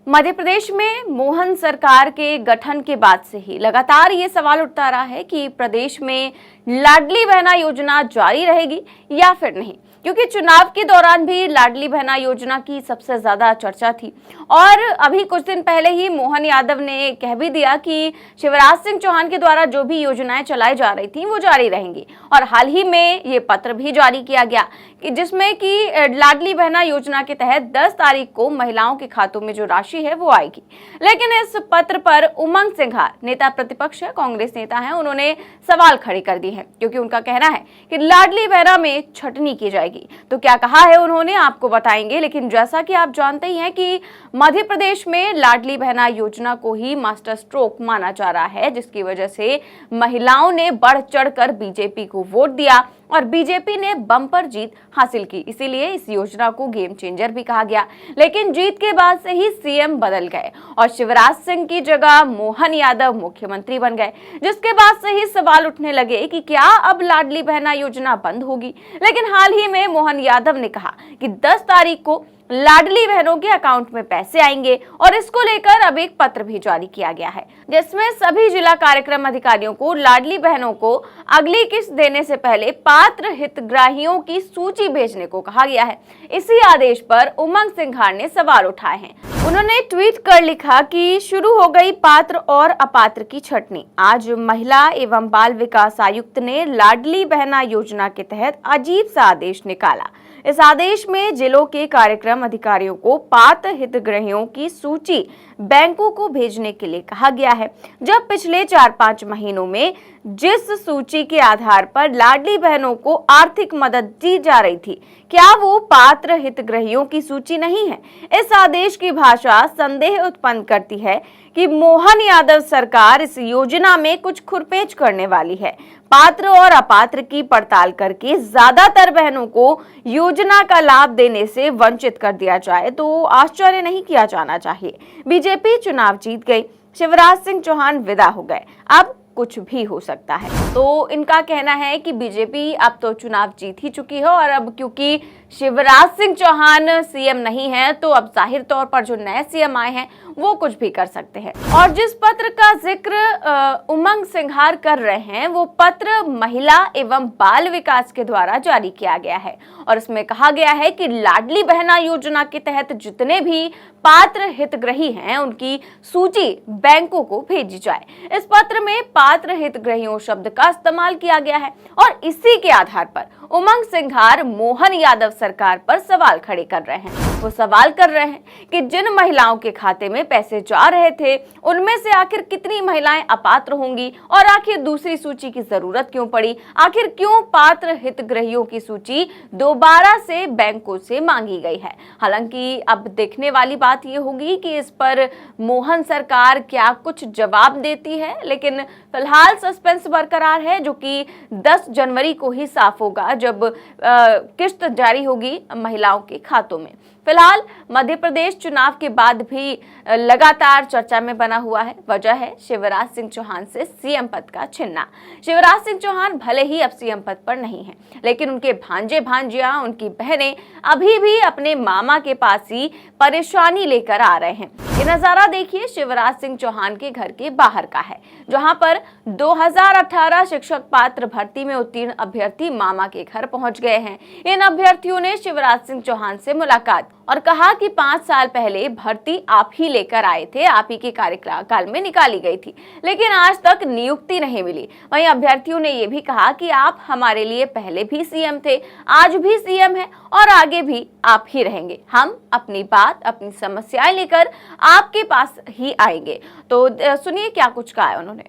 मध्य प्रदेश में मोहन सरकार के गठन के बाद से ही लगातार ये सवाल उठता रहा है कि प्रदेश में लाडली बहना योजना जारी रहेगी या फिर नहीं, क्योंकि चुनाव के दौरान भी लाडली बहना योजना की सबसे ज्यादा चर्चा थी। और अभी कुछ दिन पहले ही मोहन यादव ने कह भी दिया कि शिवराज सिंह चौहान के द्वारा जो भी योजनाएं चलाई जा रही थी वो जारी रहेंगी। और हाल ही में ये पत्र भी जारी किया गया कि जिसमें कि लाडली बहना योजना के तहत 10 तारीख को महिलाओं के खातों में जो राशि है वो आएगी। लेकिन इस पत्र पर उमंग सिंघार, नेता प्रतिपक्ष है, कांग्रेस नेता है, उन्होंने सवाल खड़े कर दिए हैं, क्योंकि उनका कहना है कि लाडली बहना में छटनी की जाएगी। तो क्या कहा है उन्होंने आपको बताएंगे। लेकिन जैसा कि आप जानते ही हैं कि मध्य प्रदेश में लाडली बहना योजना को ही मास्टर स्ट्रोक माना जा रहा है, जिसकी वजह से महिलाओं ने बढ़ चढ़कर बीजेपी को वोट दिया और बीजेपी ने बम्पर जीत हासिल की। इसीलिए इस योजना को गेम चेंजर भी कहा गया। लेकिन जीत के बाद से ही सीएम बदल गए और शिवराज सिंह की जगह मोहन यादव मुख्यमंत्री बन गए, जिसके बाद से ही सवाल उठने लगे कि क्या अब लाडली बहना योजना बंद होगी। लेकिन हाल ही में मोहन यादव ने कहा कि 10 तारीख को लाडली बहनों के अकाउंट में पैसे आएंगे और इसको लेकर अब एक पत्र भी जारी किया गया है, जिसमें सभी जिला कार्यक्रम अधिकारियों को लाडली बहनों को अगली किस्त देने से पहले पात्र हितग्राहियों की सूची भेजने को कहा गया है। इसी आदेश पर उमंग सिंघार ने सवाल उठाए हैं। उन्होंने ट्वीट कर लिखा कि शुरू हो गई पात्र और अपात्र की छटनी। आज महिला एवं बाल विकास आयुक्त ने लाडली बहना योजना के तहत अजीब सा आदेश निकाला। इस आदेश में जिलों के कार्यक्रम अधिकारियों को पात्र हितग्राहियों की सूची बैंकों को भेजने के लिए कहा गया है। जब पिछले 4-5 महीनों में जिस सूची के आधार पर लाडली बहनों को आर्थिक मदद दी जा रही थी, क्या वो पात्र हितग्राहियों की सूची नहीं है? इस आदेश की भाषा संदेह उत्पन्न करती है कि मोहन यादव सरकार इस योजना में कुछ खुरपेच करने वाली है। पात्र और अपात्र की पड़ताल करके ज्यादातर बहनों को योजना का लाभ देने से वंचित कर दिया जाए तो आश्चर्य नहीं किया जाना चाहिए। बीजेपी चुनाव जीत गई, शिवराज सिंह चौहान विदा हो गए, अब कुछ भी हो सकता है। तो इनका कहना है कि बीजेपी अब तो चुनाव जीत ही चुकी है और अब क्योंकि शिवराज सिंह चौहान सीएम नहीं है तो अब जाहिर तौर पर जो नए सीएम आए हैं वो कुछ भी कर सकते हैं। और जिस पत्र का जिक्र उमंग सिंघार कर रहे हैं वो पत्र महिला एवं बाल विकास के द्वारा जारी किया गया है और इसमें कहा गया है कि लाडली बहना योजना के तहत जितने भी पात्र हितग्राही हैं उनकी सूची बैंकों को भेजी जाए। इस पत्र में पात्र हितग्राहियों शब्द का इस्तेमाल किया गया है और इसी के आधार पर उमंग सिंघार मोहन यादव सरकार पर सवाल खड़े कर रहे हैं। वो सवाल कर रहे हैं कि जिन महिलाओं के खाते में पैसे जा रहे थे उनमें से आखिर कितनी महिलाएं अपात्र होंगी और आखिर दूसरी सूची की जरूरत क्यों पड़ी, आखिर क्यों पात्र हितग्राहियों की सूची दोबारा से बैंकों से मांगी गई है। हालांकि अब देखने वाली बात ये होगी कि इस पर मोहन सरकार क्या कुछ जवाब देती है, लेकिन फिलहाल सस्पेंस बरकरार है, जो कि 10 जनवरी को ही साफ होगा जब किस्त जारी होगी महिलाओं के खातों में। फिलहाल मध्य प्रदेश चुनाव के बाद भी लगातार चर्चा में बना हुआ है। वजह है शिवराज सिंह चौहान से सीएम पद का छिनना। शिवराज सिंह चौहान भले ही अब सीएम पद पर नहीं हैं, लेकिन उनके भांजे भांजियां, उनकी बहनें अभी भी अपने मामा के पास ही परेशानी लेकर आ रहे हैं। ये नजारा देखिए शिवराज सिंह चौहान के घर के बाहर का है, जहां पर 2018 शिक्षक पात्र भर्ती में उत्तीर्ण अभ्यर्थी मामा के घर पहुंच गए हैं। इन अभ्यर्थियों ने शिवराज सिंह चौहान से मुलाकात और कहा कि 5 साल पहले भर्ती आप ही लेकर आए थे, आप ही के कार्यकाल में निकाली गई थी, लेकिन आज तक नियुक्ति नहीं मिली। वहीं अभ्यर्थियों ने यह भी कहा कि आप हमारे लिए पहले भी सीएम थे, आज भी सीएम हैं और आगे भी आप ही रहेंगे। हम अपनी बात, अपनी समस्याएं लेकर आपके पास ही आएंगे। तो सुनिए क्या कुछ कहा है उन्होंने।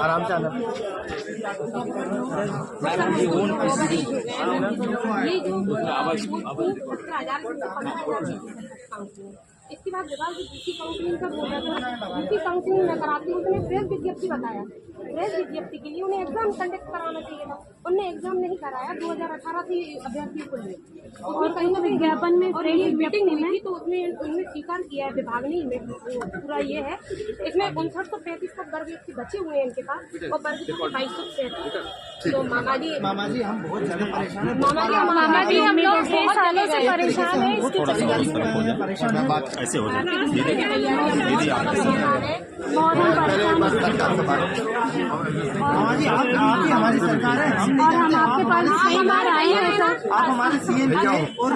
आराम से आना। इसके बाद विभाग की दूसरी काउंसलिंग का बोल रहा था, दूसरी काउंसलिंग में कराती उसने प्रेस विज्ञप्ति बताया। प्रेस विज्ञप्ति के लिए उन्हें एग्जाम कंडक्ट कराना चाहिए था, उन्होंने एग्जाम नहीं कराया। 2018 से अभ्यर्थियों को लिए और कहीं ना विज्ञापन में और ये मीटिंग हुई थी तो उसमें उन्होंने स्वीकार किया है विभाग ने। पूरा ये है, इसमें 5935 तक वर्ग व्यक्ति बचे हुए हैं इनके पास और वर्ग 2236 तो मामा जी हम बहुत ज्यादा परेशान हैं। मामा जी हम लोग 6 सालों से परेशान हैं इसकी परेशान है। बात ऐसे हो जाए दीदी आप मामा जी आप ही हमारी सरकार है, हम नहीं हम जानते। आपके पास हमारे आए हैं सर आप हमारे सीएम और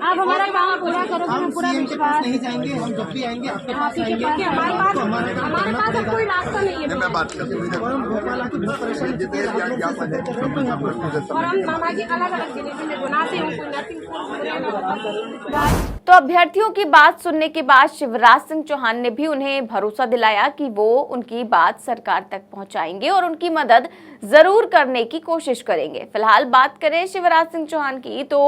आप हमारा काम पूरा करो तो हम हम पूरा सीएम के पास विश्वास नहीं जाएंगे। हम जब भी आएंगे आपके पास आप ही के पास आएंगे। हमारे पास अब कोई रास्ता नहीं है मैं बात करती हूँ और हम भोपाल आके बहुत परेशान जितने भी आएंगे आप आ जाएंगे। और हम मामा जी अलग अलग जिले में बनाते हैं कोई नर्सिंग तो अभ्यर्थियों की बात सुनने के बाद शिवराज सिंह चौहान ने भी उन्हें भरोसा दिलाया कि वो उनकी बात सरकार तक पहुंचाएंगे और उनकी मदद जरूर करने की कोशिश करेंगे। फिलहाल बात करें शिवराज सिंह चौहान की तो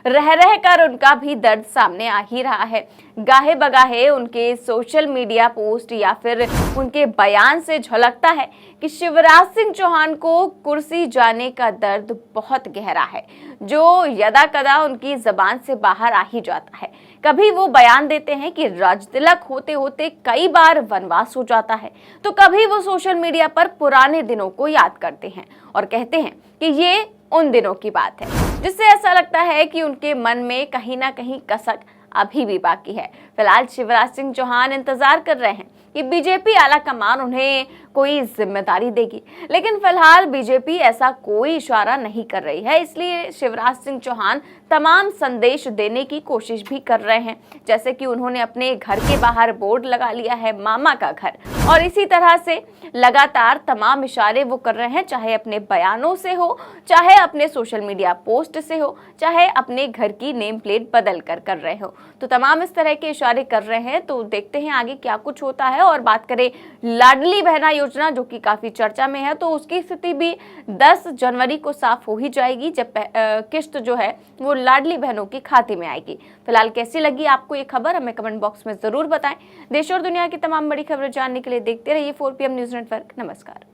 रह रह कर उनका भी दर्द सामने आ ही रहा है। गाहे बगाहे उनके सोशल मीडिया पोस्ट या फिर उनके बयान से झलकता है कि शिवराज सिंह चौहान को कुर्सी जाने का दर्द बहुत गहरा है, जो यदा कदा उनकी जबान से बाहर आ ही जाता है। कभी वो बयान देते हैं कि राजतिलक होते होते कई बार वनवास हो जाता है, तो कभी वो सोशल मीडिया पर पुराने दिनों को याद करते हैं और कहते हैं कि ये उन दिनों की बात है, जिससे ऐसा लगता है कि उनके मन में कहीं ना कहीं कसक अभी भी बाकी है। फिलहाल शिवराज सिंह चौहान इंतजार कर रहे हैं कि बीजेपी आला कमान उन्हें कोई जिम्मेदारी देगी, लेकिन फिलहाल बीजेपी ऐसा कोई इशारा नहीं कर रही है। इसलिए शिवराज सिंह चौहान तमाम संदेश देने की कोशिश भी कर रहे हैं, जैसे कि उन्होंने अपने घर के बाहर बोर्ड लगा लिया है मामा का घर, और इसी तरह से लगातार तमाम इशारे वो कर रहे हैं, चाहे अपने बयानों से हो, चाहे अपने सोशल मीडिया पोस्ट से हो, चाहे अपने घर की नेम प्लेट बदल कर रहे हो। तो तमाम इस तरह के इशारे कर रहे हैं। तो देखते हैं आगे क्या कुछ होता है। और बात करें लाडली बहना योजना, जो कि काफी चर्चा में है, तो उसकी स्थिति भी 10 जनवरी को साफ हो ही जाएगी, जब किस्त जो है वो लाडली बहनों के खाते में आएगी। फिलहाल कैसी लगी आपको ये खबर, हमें कमेंट बॉक्स में जरूर बताएं। देश और दुनिया की तमाम बड़ी खबरें जानने के लिए देखते रहिए 4PM न्यूज नेटवर्क। नमस्कार।